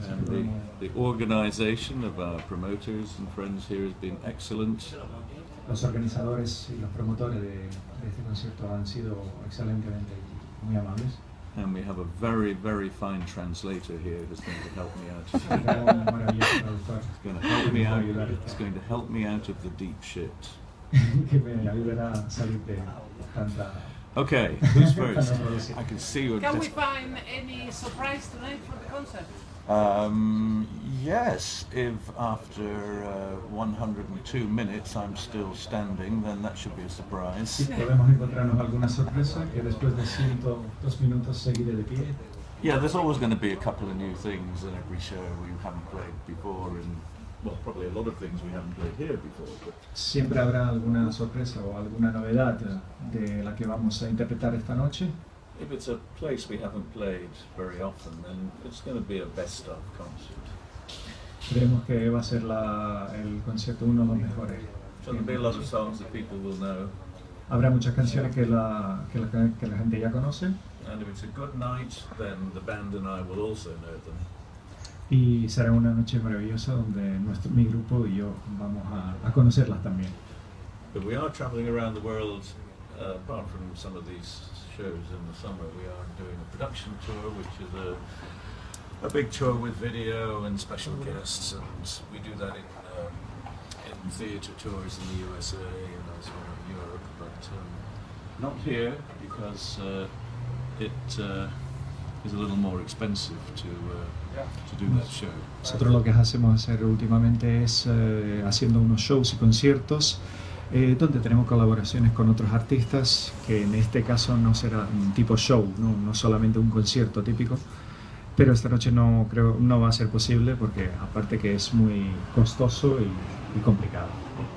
And the organization of our promoters and friends here has been excellent. Los organizadores y los promotores de este concierto han sido excelentemente muy amables. And we have a very, very fine translator here who's going to help me out. It's going to help me out. It's going to help me out of the deep shit. Okay, who's first? I can see you. Can we find any surprise tonight for the concert? Yes, if after 102 minutes I'm still standing, then that should be a surprise. Sí, podemos encontrarnos alguna sorpresa que después de 102 minutos seguiré de pie. Yeah, there's always going to be a couple of new things in every show we haven't played before, and well, probably a lot of things we haven't played here before. But siempre habrá alguna sorpresa o alguna novedad de la que vamos a interpretar esta noche. If it's a place we haven't played very often, then it's going to be a best-of concert. Creemos que va a ser el concierto uno de los mejores. So there'll be a lot of songs that people will know. Habrá muchas canciones que la gente ya conoce. And if it's a good night, then the band and I will also know them. Y será una noche maravillosa donde mi grupo y yo vamos a conocerlas también. But we are traveling around the world, apart from some of these shows in the summer. We are doing a production tour, which is a big tour with video and special guests, and we do that in theatre tours in the USA and elsewhere in Europe, but not here because it is a little more expensive to do that show. Nosotros lo que hacemos hacer últimamente es haciendo unos shows y conciertos donde tenemos colaboraciones con otros artistas, que en este caso no será un tipo show, no solamente un concierto típico, pero esta noche no va a ser posible porque aparte que es muy costoso y complicado.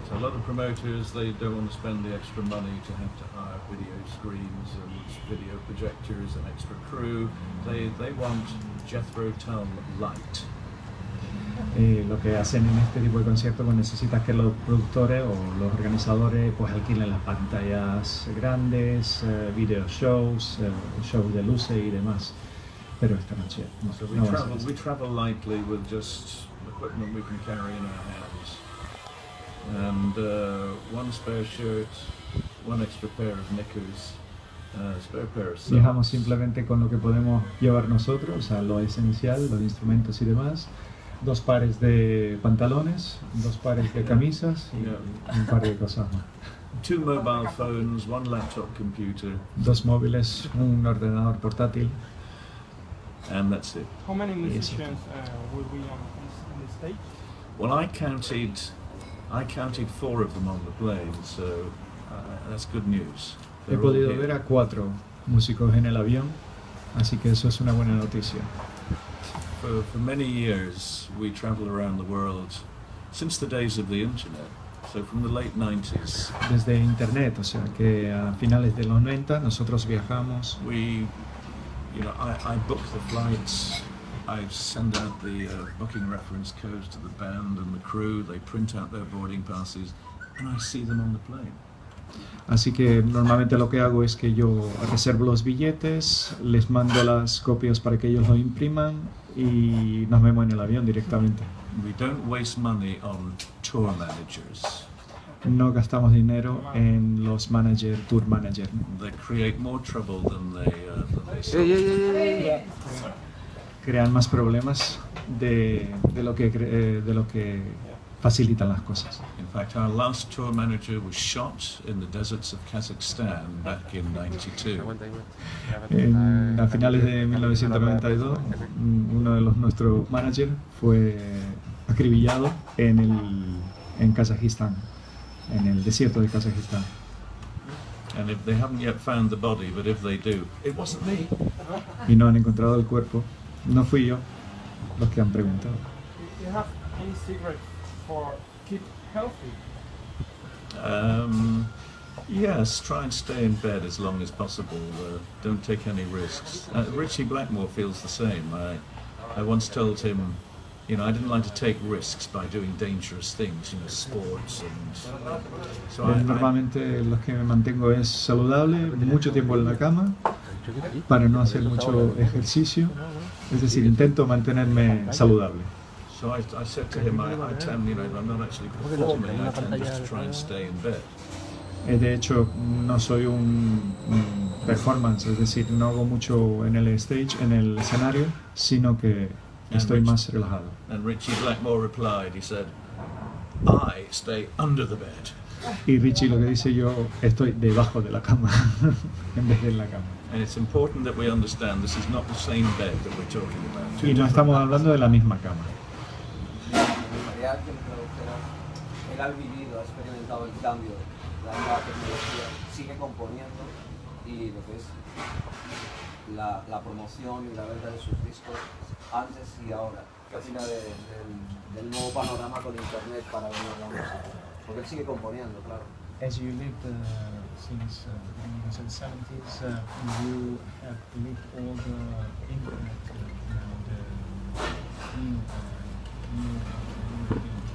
So a lot of promoters, they don't want to spend the extra money to have to hire video screens and video projectors and extra crew. They want Jethro Tull light. Lo que hacen en este tipo de conciertos, pues necesitas que los productores o los organizadores pues alquilen las pantallas grandes, video shows, shows de luces y demás. Pero esta noche no, so we travel lightly with just equipment we can carry in our hands, and one spare shirt, one extra pair of knickers, spare pair of socks. Viajamos simplemente con lo que podemos llevar nosotros, o sea, lo esencial, los instrumentos y demás. 2 pares de pantalones, 2 pares de camisas y un par de cosas más. 2 mobile phones, 1 laptop computer. 2 móviles, un ordenador portátil. And that's it. How many musicians will be on the stage? Well, I counted 4 of them on the plane, so that's good news. He podido ver a 4 músicos en el avión, así que eso es una buena noticia. For many years, we travel around the world since the days of the internet. So from the late 90s. Desde internet, o sea que a finales de los 90 nosotros viajamos. I book the flights. I send out the booking reference codes to the band and the crew. They print out their boarding passes, and I see them on the plane. Así que normalmente lo que hago es que yo reservo los billetes, les mando las copias para que ellos lo impriman y nos vemos en el avión directamente. We don't waste money on tour managers. No gastamos dinero en los tour manager. They create more trouble than they solve. Crean más problemas de lo que facilitan las cosas. In fact, our last tour manager was shot in the deserts of Kazakhstan back in '92. A finales de 1992, uno de nuestros managers fue acribillado en Kazajistán, en el desierto de Kazajistán. And if they haven't yet found the body, but if they do, it wasn't me. Y no han encontrado el cuerpo. No fui yo los que han preguntado. Do you have any secret for keep healthy? Yes, try and stay in bed as long as possible. Don't take any risks. Richie Blackmore feels the same. I once told him, I didn't like to take risks by doing dangerous things, sports and. So normalmente lo que me mantengo es saludable, mucho tiempo en la cama, para no hacer mucho ejercicio. Es decir, intento mantenerme saludable. So I said to him, I tend, I'm not actually performing, I tend just to try and stay in bed. De hecho, no soy un performance, es decir, no hago mucho en el stage, en el escenario, sino que estoy más relajado. And Richie Blackmore replied, he said, I stay under the bed. Y Richie lo que dice, yo estoy debajo de la cama en vez de en la cama. And it's important that we understand this is not the same bed that we're talking about. Y no estamos hablando de la misma cama. María que me tradujera, él ha vivido, ha experimentado el cambio, la nueva tecnología, sigue componiendo y lo que es la promoción y la venta de sus discos antes y ahora. ¿Qué opina del nuevo panorama con internet para venir a la música? Porque él sigue componiendo, claro. As you lived since the 70s, you have lived all the internet,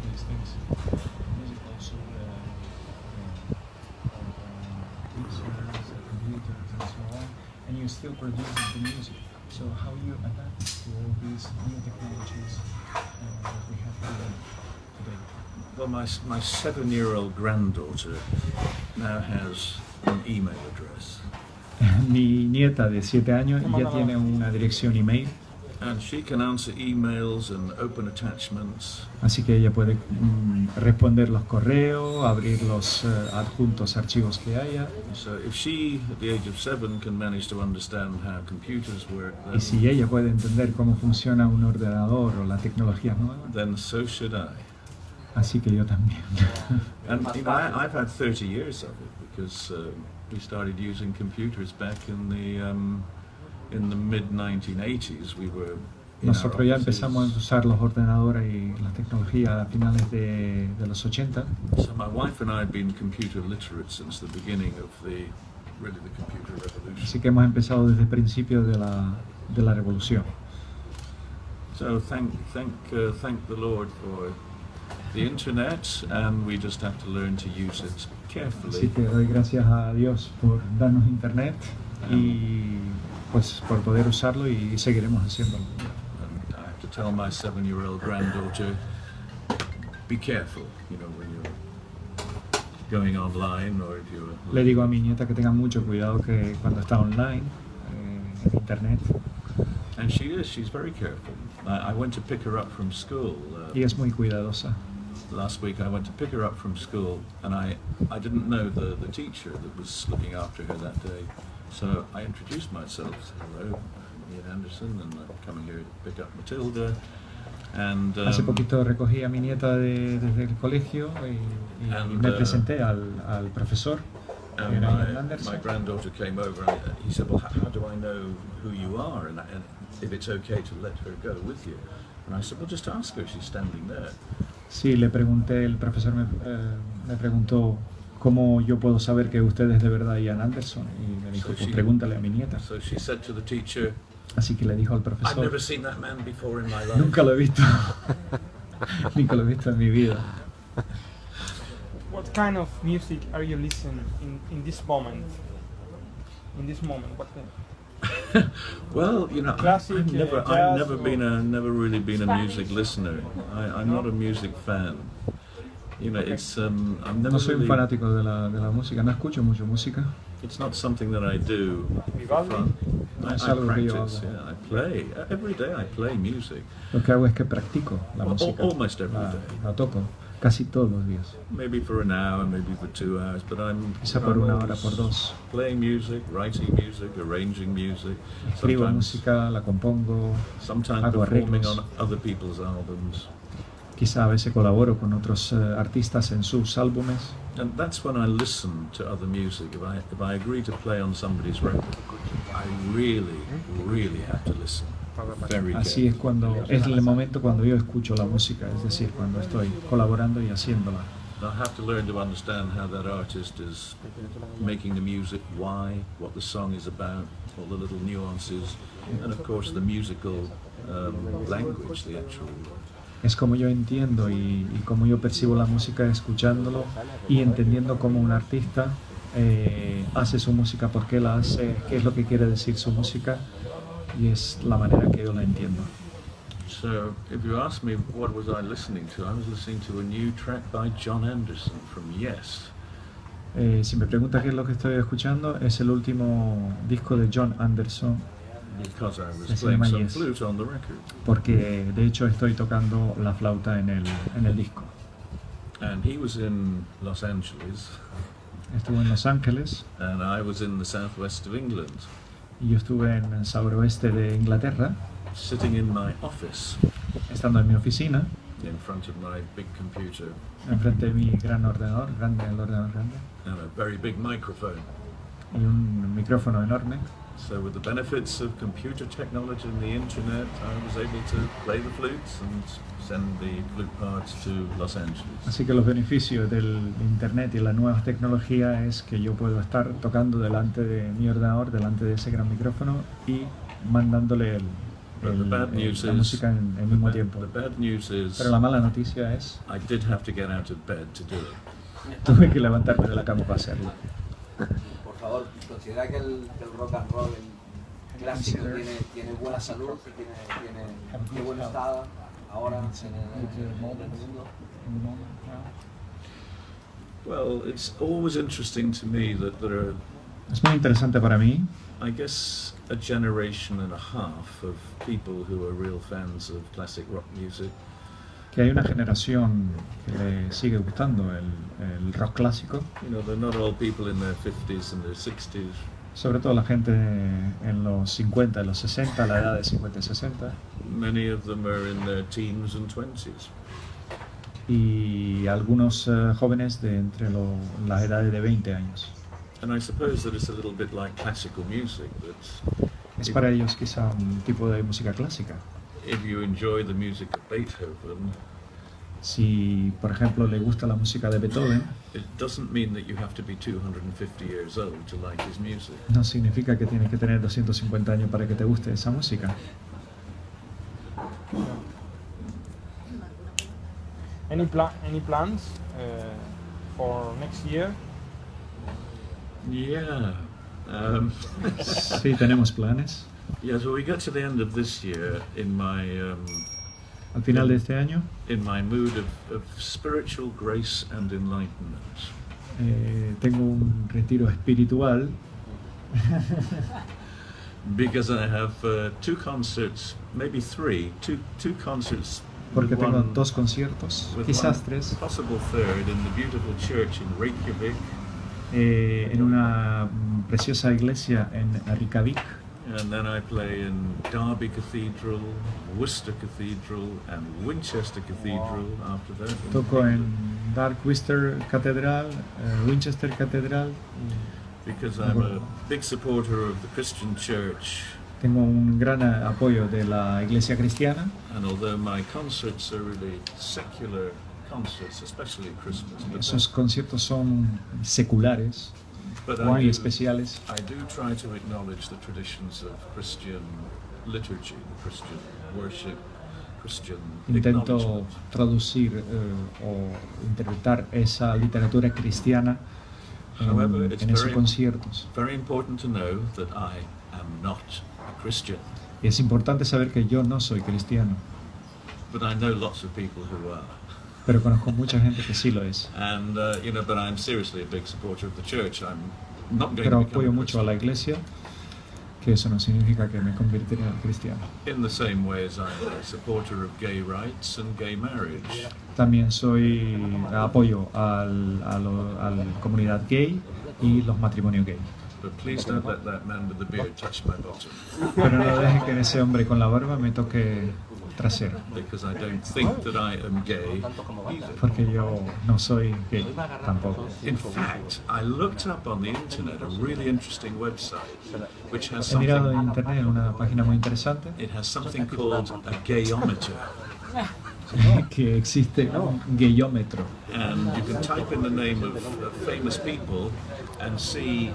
these things, music also, computers and so on, and you still produce the music. So how you adapt to all these new technologies that we have today? Well, my 7-year-old granddaughter now has an email address. Mi nieta de 7 años ya tiene una dirección email. And she can answer emails and open attachments. Así que ella puede responder los correos, abrir los adjuntos archivos que haya. So if she, at the age of 7, can manage to understand how computers work, Y si ella puede entender cómo funciona un ordenador o la tecnología nueva, then so should I. así que yo también. And I've had 30 years of it because we started using computers back in the mid-1980s. We were Nosotros ya empezamos a usar los ordenadores y la tecnología a finales de los 80. So my wife and I have been computer literate since the beginning of the computer revolution. Así que hemos empezado desde el principio de la revolución. So thank the Lord for the internet, and we just have to learn to use it Así carefully. que doy gracias a Dios por darnos internet y pues por poder usarlo y seguiremos haciéndolo. And I have to tell my 7-year-old granddaughter, be careful, when you're going online or if you're... Le digo a mi nieta que tenga mucho cuidado que cuando está online, en internet, And she's very careful. I went to pick her up from school. y es muy cuidadosa. Last week I went to pick her up from school, and I didn't know the teacher that was looking after her that day. So I introduced myself. Hello, I'm Ian Anderson, and I'm coming here to pick up Matilda. And Hace poquito recogí a mi nieta desde el colegio y me presenté al profesor. and Era Ian Anderson. my granddaughter came over, and he said, "Well, how do I know who you are, and if it's okay to let her go with you?" And I said, "Well, just ask her. She's standing there." Sí, le pregunté, el profesor me preguntó cómo yo puedo saber que usted es de verdad Ian Anderson, y me dijo, pues pregúntale a mi nieta. So she said to the teacher, Así que le dijo al "I've profesor, never seen that man before in my life." nunca lo he visto, nunca lo he visto en mi vida. What kind of music are you listening in this moment? In this moment, what kind? Well, Classic, I've never jazz, never really been a Spanish. music listener. I'm not a music fan. It's I've never No soy un really, fanático de la música, no escucho mucho música. it's not something that I do for Vivaldi? fun. No I es algo que yo practice, hago. yeah, I play. Every day I play music. Lo que hago es que practico la Well, música, almost every la, day. la toco casi todos los días, Maybe for an hour, maybe for 2 hours, but quizá por I'm una hora, always por dos. playing music, writing music, arranging music. Escribo Sometimes, música, la compongo, sometimes hago performing arreglos. on other people's albums. Quizá a veces colaboro con otros artistas en sus álbumes. And that's when I listen to other music. If I agree to play on somebody's record, I really have to listen very Así es carefully. es el momento cuando yo escucho la música, es decir, cuando estoy colaborando y haciéndola. I have to learn to understand how that artist is making the music, why, what the song is about, all the little nuances, and of course the musical language, the actual. Es como yo entiendo y como yo percibo la música escuchándolo y entendiendo cómo un artista hace su música, por qué la hace, qué es lo que quiere decir su música y es la manera que yo la entiendo. So, if you ask me what was I listening to, I was listening to a new track by John Anderson from Yes. Si me preguntas qué es lo que estoy escuchando, es el último disco de John Anderson, Because I was Se playing llama some Yes. flute on the record. porque de hecho estoy tocando la flauta en el disco. And he was in Los Angeles, Estuve en Los Ángeles and I was in the southwest of England, y yo estuve en el suroeste de Inglaterra, sitting in my office estando en mi oficina, in front of my big computer enfrente de mi gran ordenador, el ordenador grande, and a very big microphone. y un micrófono enorme. So with the benefits of computer technology and the internet, I was able to play the flutes and send the flute parts to Los Angeles. Así que los beneficios del internet y las nuevas tecnologías es que yo puedo estar tocando delante de mi ordenador, delante de ese gran micrófono y mandándole But the bad news la is, música en el mismo tiempo. the bad news is Pero la mala noticia es, I did have to get out of bed to do it. tuve que levantarme de la cama para hacerlo. Por favor, considera que el rock and roll clásico tiene buena salud, tiene buen estado ahora en el mundo. Well, it's always interesting to me that there are, Es muy interesante para mí, I guess, a generation and a half of people who are real fans of classic rock music, que hay una generación que le sigue gustando el rock clásico, you know, they're not all people in their 50s and their 60s, sobre todo la gente en los 50, en los 60, la edad de 50 y 60, many of them are in their teens and 20s. y algunos jóvenes de entre las edades de 20 años. And I suppose that it's a little bit like classical music, that Es para ellos quizá un tipo de música clásica. if you enjoy the music of Beethoven, Si, por ejemplo, le gusta la música de Beethoven, it doesn't mean that you have to be 250 years old to like his music. no significa que tienes que tener 250 años para que te guste esa música. Any plans for next year? Yeah. Sí, tenemos planes. Yeah, so we got to the end of this year in my Al final de este año mood of spiritual grace and enlightenment. tengo un retiro espiritual Because I have two concerts, maybe three, two concerts. porque with tengo one- dos conciertos, with quizás one tres, possible third in the beautiful church in Reykjavik, en una preciosa iglesia en Reykjavik, and then I play in Derby Cathedral, Worcester Cathedral, and Winchester Cathedral after that. toco en Darkwister Catedral, Winchester Catedral. Because I'm a big supporter of the Christian church, Tengo un gran apoyo de la iglesia cristiana, and although my concerts are really secular concerts, especially at Christmas, esos conciertos son seculares, but muy especiales. I do try to acknowledge the traditions of Christian liturgy, Christian worship, Christian Intento acknowledgement. traducir o interpretar esa literatura cristiana However, it's en esos very- conciertos. Very important to know that I am not a Christian, Y es importante saber que yo no soy cristiano, but I know lots of people who are. pero conozco mucha gente que sí lo es. And but I'm seriously a big supporter of the church. I'm not going Pero to become apoyo a mucho a la Christian iglesia, que eso no significa que me convertiré en cristiano. in the same way as I'm a supporter of gay rights and gay marriage. También apoyo a la comunidad gay y los matrimonios gay. But please don't let that man with the beard touch my bottom, Pero no dejen que ese hombre con la barba me toque trasero, because I don't think that I am gay either. porque yo no soy gay tampoco. In fact, I looked up on the internet a really interesting website which has He mirado en something. internet una página muy interesante It has something called a gayometer, que existe un gayómetro. and you can type in the name of famous people and see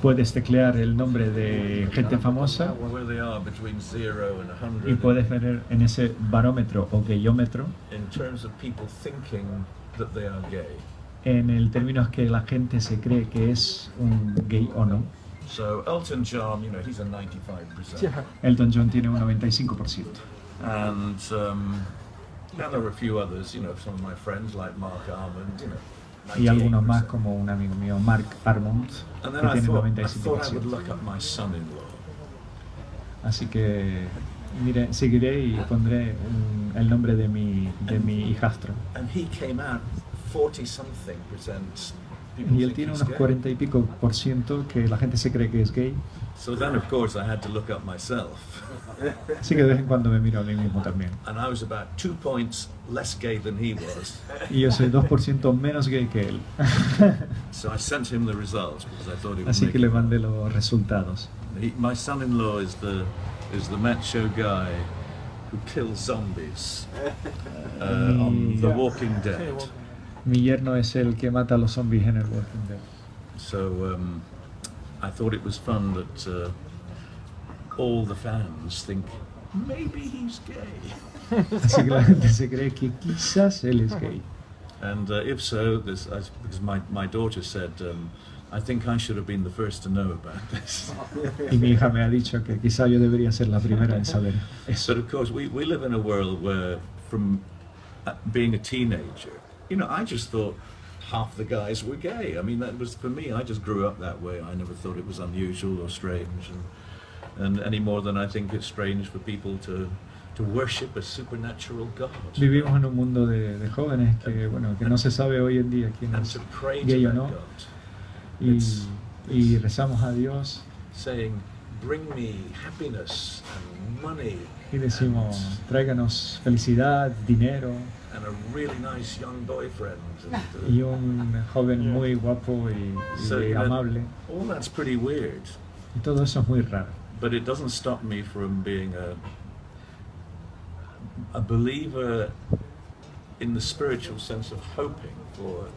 Puedes teclear el nombre de gente famosa where they are between 0 and y 100 puedes ver en ese barómetro o gayómetro in terms of people thinking that they are gay. en el término que la gente se cree que es un gay o no. So Elton John, you know, he's a 95%. Yeah. Elton John tiene un 95%. And there are a few others, you know, some of my friends like Mark Armand, you know. Y algunos más 98%. como un amigo mío, Mark Armond, And que then I tiene thought I would 95%. look up my son-in-law. Así que mire, seguiré y pondré el nombre de mi hijastro. And he came out 40-something%. People Y él think tiene he's unos gay. 40 y pico por ciento que la gente se cree que es gay. So then, of course, I had to look up myself. Así que de vez en cuando me miro a mí mismo también. And I was about 2 points less gay than he was. Y yo soy 2% menos gay que él. So I sent him the results because I thought it would Así make que le him mandé los resultados. My son-in-law is the macho guy who kills zombies on The Walking Dead. Mi yerno es el que mata a los zombies en el Walking Dead. So I thought it was fun that all the fans think maybe he's gay. Así que la gente se cree que quizás él es gay. And if so, because my daughter said, I think I should have been the first to know about this. Y mi hija me ha dicho que quizá yo debería ser la primera en saber eso. But of course, we live in a world where, from being a teenager, you know, I just thought half the guys were gay. I mean, that was, for me, I just grew up that way. I never thought it was unusual or strange, and any more than I think it's strange for people to worship a supernatural God. Vivimos en un mundo de jóvenes que, bueno, que no se sabe hoy en día quién And es to pray gay to o that no. God, Y rezamos a Dios saying, bring me happiness and money y decimos, tráiganos felicidad, dinero and a really nice young boyfriend. And, y un joven muy guapo y so, you know, amable. all that's pretty weird, Y todo eso es muy raro. but it doesn't stop me from being a believer in the spiritual sense of hoping for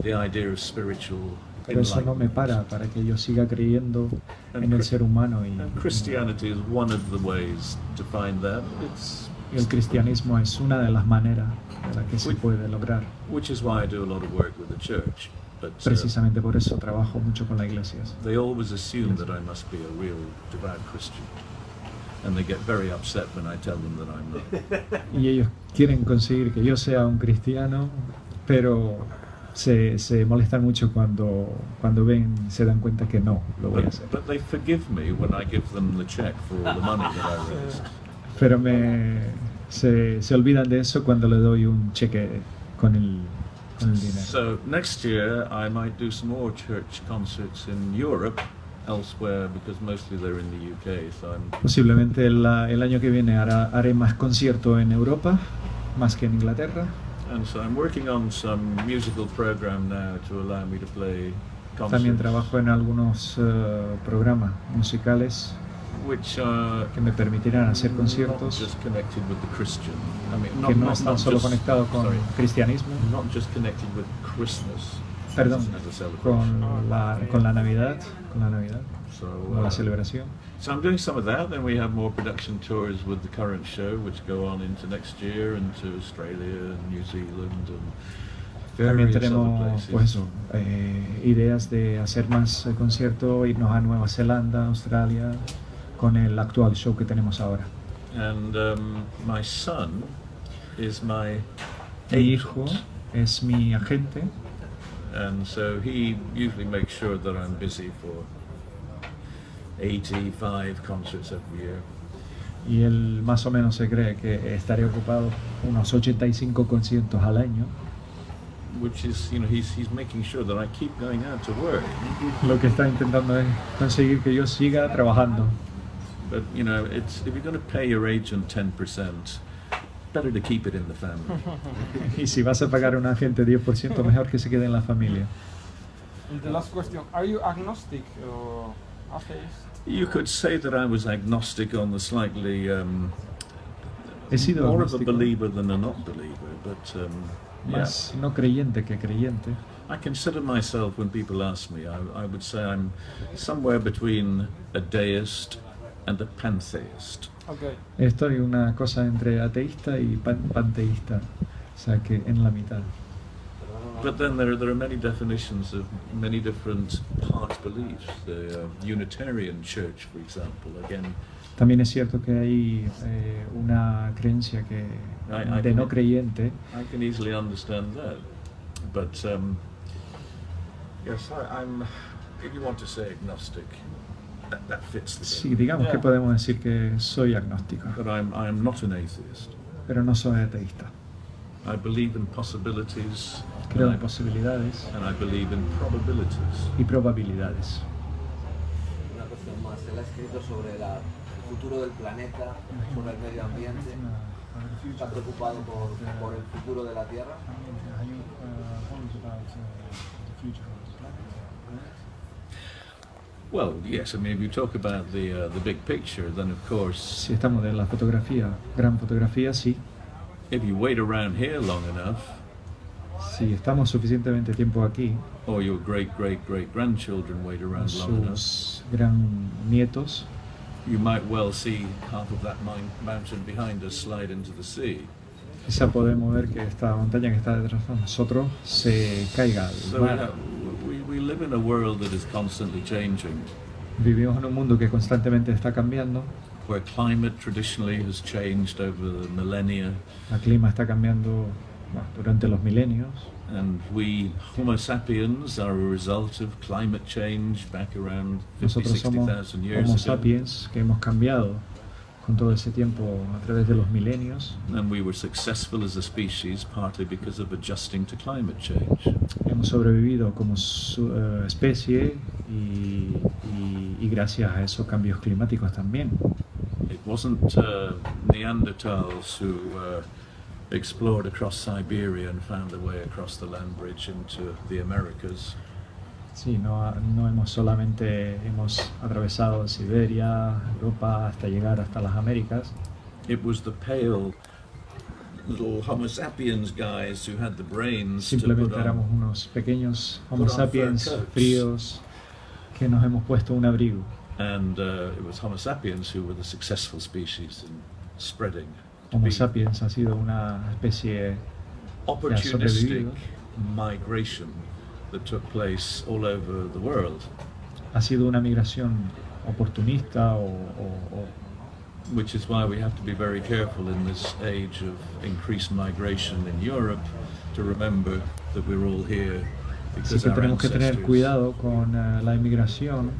the idea of spiritual Pero eso no me enlightenment. para que yo siga creyendo en el ser humano y Christianity is one of the ways to find that. el cristianismo es una de las maneras en las que se Uy. puede lograr. Which is why I do a lot of work with the church. But Precisamente por eso trabajo mucho con las iglesias. they always assume that I must be a real devout Christian. And they get very upset when I tell them that I'm not. Y ellos quieren conseguir que yo sea un cristiano, pero se molestan mucho cuando se dan cuenta que no lo voy a hacer. But they forgive me when I give them the check for all the money that I raised. Pero se olvidan de eso cuando le doy un cheque con el dinero. So next year I might do some more church concerts in Europe, elsewhere, because mostly they're in the UK. So Posiblemente el año que viene haré más conciertos en Europa, más que en Inglaterra. I'm working on some musical program now to allow me to play concerts. También trabajo en algunos programas musicales which are que me permitirán hacer not conciertos just connected with the Christian. I mean, que no están solo conectados con cristianismo, not just connected with Christmas. perdón, as a celebration. con la Navidad, So, con la celebración. so I'm doing some of that. Then we have more production tours with the current show, which go on into next year, and to Australia and New Zealand and También various other tenemos places. pues eso, ideas de hacer más conciertos, irnos a Nueva Zelanda, Australia, con el actual show que tenemos ahora. And my son is my Mi hijo agent. es mi agente And so he usually makes sure that I'm busy for 85 concerts every year. y él más o menos se cree que estaré ocupado unos 85 conciertos al año. Which is, you know, he's making sure that I keep going out to work. Lo que está intentando es conseguir que yo siga trabajando. But, you know, it's if you're going to pay your agent 10%, better to keep it in the family. Y si vas a pagar a un agente 10%, mejor que se quede en la familia. And the last question: are you agnostic or atheist? You could say that I was agnostic on the slightly He sido more of a agnóstico, believer than a not believer, but yeah. más no creyente que creyente. I consider myself, when people ask me, I would say I'm somewhere between a deist and a pantheist. Okay. Estoy una cosa entre ateísta y panteísta, o sea que en la mitad. But then there are many definitions of many different heart beliefs. The Unitarian Church, for example, again, También es cierto que hay una creencia que de no creyente. I can easily understand that. But yes, I'm. If you want to say agnostic, that fits the Sí, bill. digamos que podemos decir que soy agnóstico, But I am not an atheist. pero no soy ateísta. I believe in possibilities, Creo en and posibilidades I believe in probabilities. y probabilidades. Una cuestión más, él ha escrito sobre el futuro del planeta, sobre el medio ambiente. ¿Está preocupado por el futuro de la Tierra? Well, yes. I mean, if you talk about the big picture, then of course, Si estamos en la fotografía, gran fotografía, sí. if you wait around here long enough, Si estamos suficientemente tiempo aquí, or your great grandchildren wait around long enough, sus gran nietos, you might well see half of that mountain behind us slide into the sea. quizá podemos ver que esta montaña que está detrás de nosotros se caiga al So mar. we live in a world that is constantly changing, Vivimos en un mundo que constantemente está cambiando. where climate traditionally has changed over the millennia, El clima está cambiando durante los milenios. and we Homo sapiens are a result of climate change back around 50, Nosotros somos 60,000 years Homo ago. sapiens que hemos cambiado con todo ese tiempo a través de los milenios. And we were successful as a species partly because of adjusting to climate change. Hemos sobrevivido como especie y gracias a esos cambios climáticos también. It wasn't Neanderthals who explored across Siberia and found their way across the land bridge into the Americas. Sí, no hemos solamente hemos atravesado Siberia, Europa, hasta llegar hasta las Américas. It was the pale little Homo sapiens guys who had the brains to put Simplemente éramos on. unos pequeños Homo put on fur sapiens coats. fríos que nos hemos puesto un abrigo. And it was Homo sapiens who were the successful species in spreading. to Homo be sapiens ha sido una especie opportunistic sobrevivido. migration that took place all over the world, ha sido una migración oportunista which is why we have to be very careful in this age of increased migration in Europe to remember that we're all here así because que our tenemos que tener ancestors cuidado con la inmigración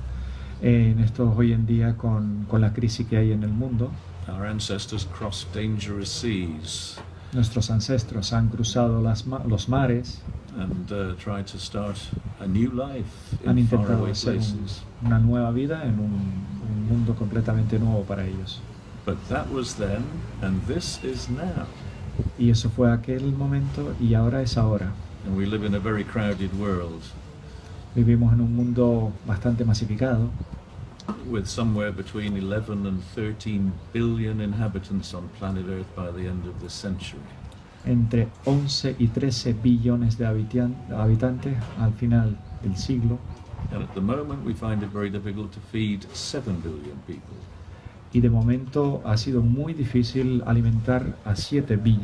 en estos hoy en día con la crisis que hay en el mundo. our ancestors crossed dangerous seas Nuestros ancestros han cruzado los mares, and tried to start a new life han in intentado faraway hacer places. una nueva vida en un mundo completamente nuevo para ellos. But that was then, and this is now. Y eso fue aquel momento y ahora es ahora. And we live in a very crowded world Vivimos en un mundo bastante masificado, with somewhere between 11 and 13 billion inhabitants on planet Earth by the end of this century. entre 11 y 13 billones de habitantes al final del siglo, And at the moment we find it very difficult to feed 7 billion people. y de momento ha sido muy difícil alimentar a 7 billones